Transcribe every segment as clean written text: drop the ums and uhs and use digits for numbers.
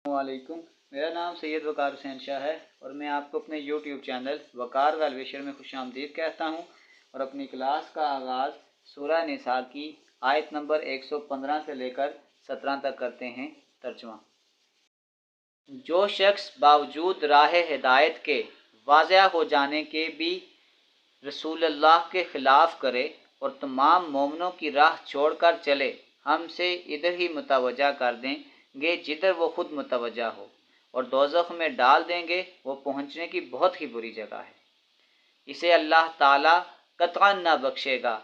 वालेकुम। मेरा नाम सैयद वकार हुसैन शाह है और मैं आपको अपने यूट्यूब चैनल वकार वेलविशर में खुशामदीद कहता हूँ और अपनी क्लास का आगाज़ सूरह निसा की आयत नंबर 115 से लेकर 17 तक करते हैं। तर्जुमा। जो शख्स बावजूद राह हिदायत के वाज़ह हो जाने के भी रसूलुल्लाह के ख़िलाफ़ करे और तमाम मोमिनों की राह छोड़कर चले, हमसे इधर ही मुतवज्जा कर देंगे जिधर वो खुद मुतवज्जा हो, और दोज़ख में डाल देंगे, वो पहुँचने की बहुत ही बुरी जगह है। इसे अल्लाह ताला कतअन न बख्शेगा,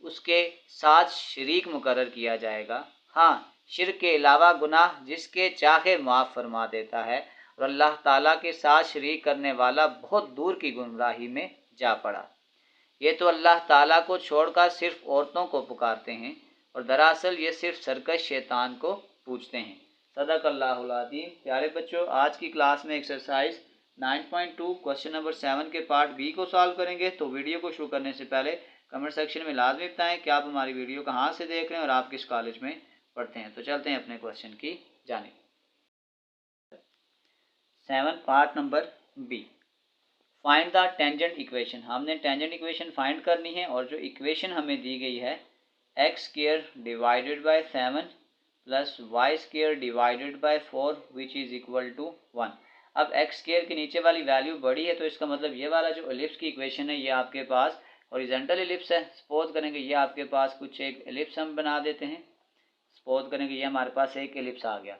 उसके साथ शरीक मुकर्रर किया जाएगा। हाँ, शिर्क के अलावा गुनाह जिसके चाहे माफ़ फरमा देता है, और अल्लाह ताला के साथ शरीक करने वाला बहुत दूर की गुमराही में जा पड़ा। ये तो अल्लाह ताला को छोड़कर सिर्फ औरतों को पुकारते हैं और दरअसल ये सिर्फ सरकश शैतान को पूछते हैं। सदक़ल्लाहुल अज़ीम। प्यारे बच्चों, आज की क्लास में एक्सरसाइज 9.2 क्वेश्चन नंबर 7 के पार्ट बी को सॉल्व करेंगे। तो वीडियो को शुरू करने से पहले कमेंट सेक्शन में लाजमी बताएं कि आप हमारी वीडियो कहाँ से देख रहे हैं और आप किस कॉलेज में पढ़ते हैं। तो चलते हैं अपने क्वेश्चन की जानिब। 7 part number B, find the tangent equation. हमने टेंजेंट इक्वेशन फाइंड करनी है और जो इक्वेशन हमें दी गई है एक्स स्क्वायर डिवाइडेड बाय 7 प्लस y square divided by 4 which is equal to 1। अब एक्स स्क्वायर के नीचे वाली वैल्यू बड़ी है, तो इसका मतलब ये वाला जो एलिप्स की इक्वेशन है ये आपके पास हॉरिजॉन्टल एलिप्स है। सपोज करेंगे ये आपके पास कुछ एक एलिप्स हम बना देते हैं। सपोज करेंगे ये हमारे पास एक एलिप्स आ गया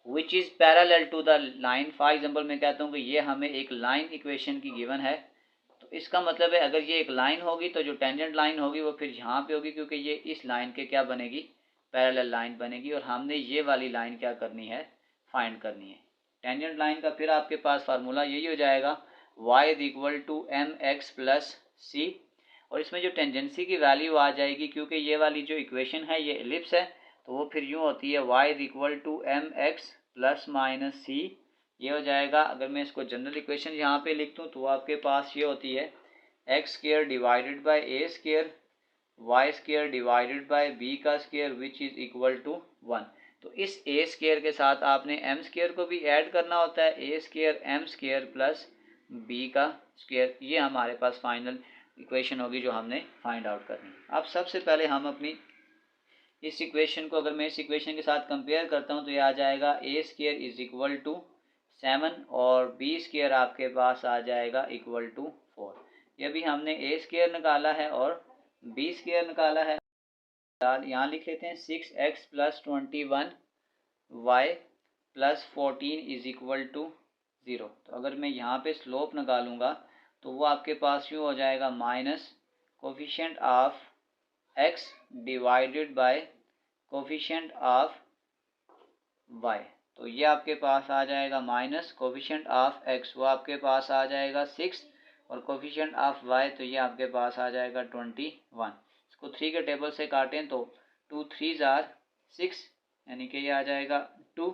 which is parallel to the line. For example मैं कहता हूँ कि ये हमें एक लाइन इक्वेशन की गिवन है, तो इसका मतलब है अगर ये एक लाइन होगी तो जो टेंजेंट लाइन होगी वो फिर यहाँ पे होगी, क्योंकि ये इस लाइन के क्या बनेगी, पैरेलल लाइन बनेगी। और हमने ये वाली लाइन क्या करनी है, फाइंड करनी है। टेंजेंट लाइन का फिर आपके पास फार्मूला यही हो जाएगा y is equal to m x plus c, और इसमें जो टेंजेंसी की वैल्यू आ जाएगी, क्योंकि ये वाली जो इक्वेशन है ये एलिप्स है, तो वो फिर यूँ होती है y is equal to m x plus minus c. ये हो जाएगा, अगर मैं इसको जनरल इक्वेशन यहाँ पे लिख दूँ तो आपके पास ये होती है x square divided by a square y square divided by b का square which is equal to 1। तो इस ए स्क्वायर के साथ आपने एम स्क्वायर को भी ऐड करना होता है, a square m square plus b का स्क्वायर। ये हमारे पास फाइनल इक्वेशन होगी जो हमने फाइंड आउट करनी है। अब सबसे पहले हम अपनी इस इक्वेशन को, अगर मैं इस इक्वेशन के साथ कंपेयर करता हूँ तो ये आ जाएगा ए स्क्वायर इज इक्वल टू 7 और बी स्क्वायर आपके पास आ जाएगा इक्वल टू 4। ये भी हमने ए स्क्वायर निकाला है और बी स्क्वायर निकाला है। यहाँ लिख लेते हैं 6x plus 21 y plus 14 is equal to 0। तो अगर मैं यहाँ पे स्लोप निकालूंगा तो वो आपके पास यूँ हो जाएगा minus coefficient of x divided by coefficient of y। तो ये आपके पास आ जाएगा माइनस कोफिशिएंट ऑफ x, वो आपके पास आ जाएगा 6, और कोफिशिएंट ऑफ y तो ये आपके पास आ जाएगा 21। इसको 3 के टेबल से काटें तो 2 3 जार 6, यानी कि ये आ जाएगा 2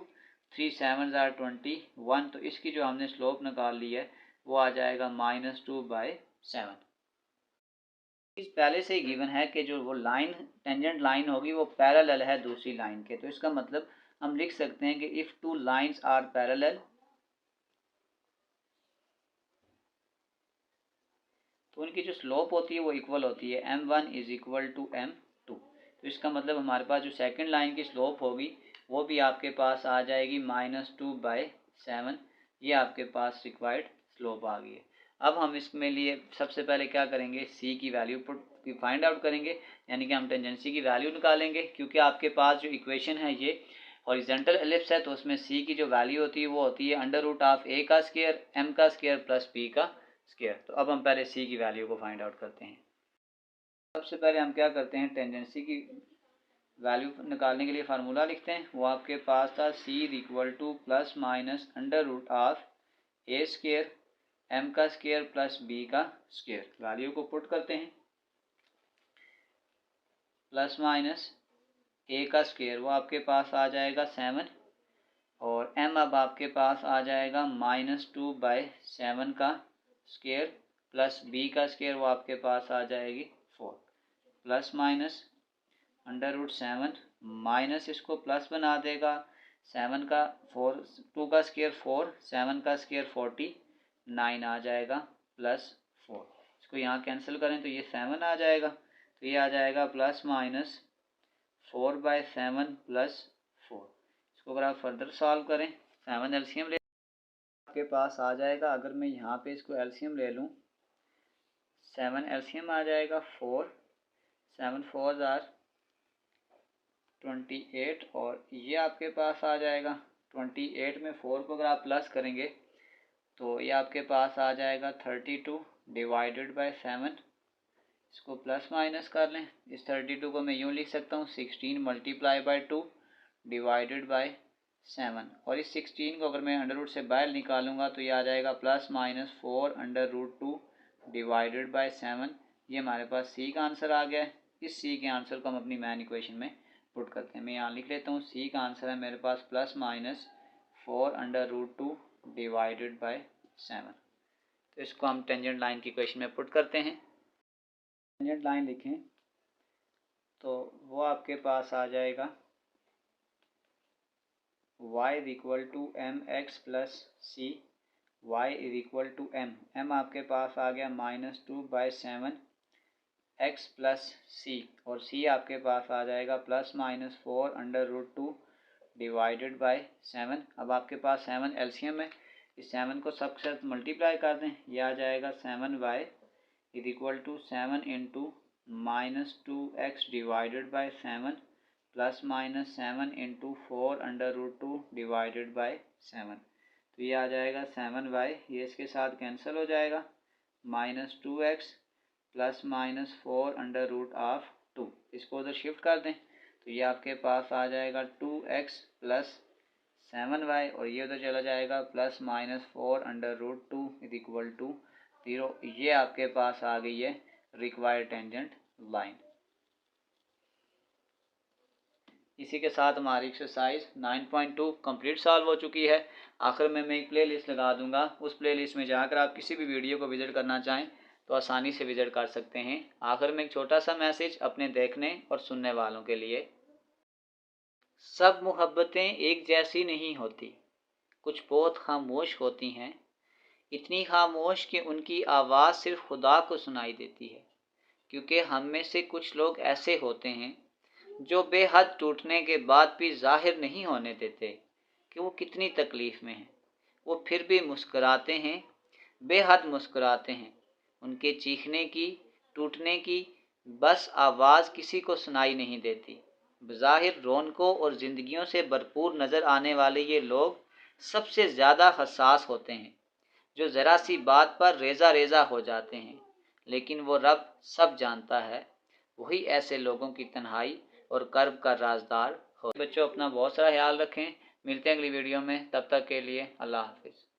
3 7 जार 21। तो इसकी जो हमने स्लोप निकाल ली है वो आ जाएगा -2/7। इस पहले से ही गिवन है कि जो वो लाइन टेंजेंट लाइन होगी वो पैरेलल है दूसरी लाइन के, तो इसका मतलब हम लिख सकते हैं कि if two lines are parallel तो उनकी जो स्लोप होती है वो इक्वल होती है m1 is equal to m2। तो इसका मतलब हमारे पास जो सेकंड लाइन की स्लोप होगी वो भी आपके पास आ जाएगी -2/7। ये आपके पास रिक्वायर्ड स्लोप आ गई है। अब हम इसमें लिए सबसे पहले क्या करेंगे, c की वैल्यू पुट फाइंड आउट करेंगे, यानी कि हम टेंजेंसी की वैल्यू निकालेंगे। क्योंकि आपके पास जो इक्वेशन है ये हॉरिजॉन्टल एलिप्स है, तो उसमें c की जो वैल्यू होती है वो होती है अंडर रूट ऑफ a का स्क्वायर m का स्क्वायर प्लस b का स्क्वायर। तो अब हम पहले c की वैल्यू को फाइंड आउट करते हैं। सबसे पहले हम क्या करते हैं, टेंजेंसी की वैल्यू निकालने के लिए फार्मूला लिखते हैं। वो आपके पास था c equal to plus minus under root of a square m का स्क्वायर प्लस बी का स्क्वायर। वैल्यू को पुट करते हैं, प्लस माइनस ए का स्क्वायर वो आपके पास आ जाएगा 7, और m अब आपके पास आ जाएगा -2/7 का स्क्वायर प्लस b का स्क्वायर वो आपके पास आ जाएगी 4, plus minus under root 7 minus इसको प्लस बना देगा 7 का 4, 2 का स्क्वायर 4, 7 का स्क्वायर 49 आ जाएगा प्लस 4। इसको यहाँ कैंसिल करें तो ये 7 आ जाएगा, तो ये आ जाएगा प्लस माइनस 4/7 प्लस 4। इसको अगर आप फर्दर सॉल्व करें, 7 एलसीएम ले आपके पास आ जाएगा। अगर मैं यहाँ पे इसको एलसीएम ले लूँ, 7 एलसीएम आ जाएगा 4, 7 4 आर 28 और ये आपके पास आ जाएगा 28 में 4 को अगर आप प्लस करेंगे तो ये आपके पास आ जाएगा 32 डिवाइडेड बाय 7। इसको प्लस माइनस कर लें, इस 32 को मैं यूँ लिख सकता हूँ 16 मल्टीप्लाई बाय 2 डिवाइडेड बाय 7, और इस 16 को अगर मैं अंडर रूट से बाहर निकालूंगा तो ये आ जाएगा plus minus 4 under root 2 divided by 7। ये हमारे पास सी का आंसर आ गया है। इस सी के आंसर को हम अपनी मैन इक्वेशन में पुट करते हैं। मैं यहाँ लिख लेता हूँ, सी का आंसर है मेरे पास plus minus 4 under root 2 divided by 7। तो इसको हम टेंजेंट लाइन की इक्वेशन में पुट करते हैं। टेंजेंट लाइन लिखें तो वो आपके पास आ जाएगा y is equal to m x plus c, y is equal to m आपके पास आ गया -2/7 एक्स प्लस सी, और सी आपके पास आ जाएगा plus minus 4 under root 2 divided by 7। अब आपके पास 7 एलसीएम है, इस 7 को सब के साथ मल्टीप्लाई कर दें, यह आ जाएगा 7y is equal to 7 into -2x divided by 7 plus minus 7 into 4 under root 2 divided by 7। तो ये आ जाएगा 7y, ये इसके साथ कैंसिल हो जाएगा, -2x plus minus 4 under root of 2। इसको उधर शिफ्ट कर दें तो ये आपके पास आ जाएगा 2x प्लस 7y, और ये उधर चला जाएगा plus minus 4 under root 2 is equal to 0। ये आपके पास आ गई है रिक्वायर्ड टेंजेंट लाइन। इसी के साथ हमारी एक्सरसाइज 9.2 कंप्लीट सॉल्व हो चुकी है। आखिर में मैं एक प्लेलिस्ट लगा दूंगा, उस प्लेलिस्ट में जाकर आप किसी भी वीडियो को विजिट करना चाहें तो आसानी से विजिट कर सकते हैं। आखिर में एक छोटा सा मैसेज अपने देखने और सुनने वालों के लिए, सब मोहब्बतें एक जैसी नहीं होती, कुछ बहुत खामोश होती हैं, इतनी खामोश कि उनकी आवाज़ सिर्फ खुदा को सुनाई देती है। क्योंकि हम में से कुछ लोग ऐसे होते हैं जो बेहद टूटने के बाद भी जाहिर नहीं होने देते कि वो कितनी तकलीफ़ में हैं। वो फिर भी मुस्कुराते हैं, बेहद मुस्कुराते हैं। उनके चीखने की, टूटने की बस आवाज़ किसी को सुनाई नहीं देती। बज़ाहिर रौनकों और ज़िंदगियों से भरपूर नज़र आने वाले ये लोग सबसे ज़्यादा हसास होते हैं, जो ज़रा सी बात पर रेज़ा रेज़ा हो जाते हैं। लेकिन वो रब सब जानता है, वही ऐसे लोगों की तन्हाई और कर्ब का राजदार हो। बच्चों, अपना बहुत सारा ख्याल रखें। मिलते हैं अगली वीडियो में, तब तक के लिए अल्लाह हाफिज़।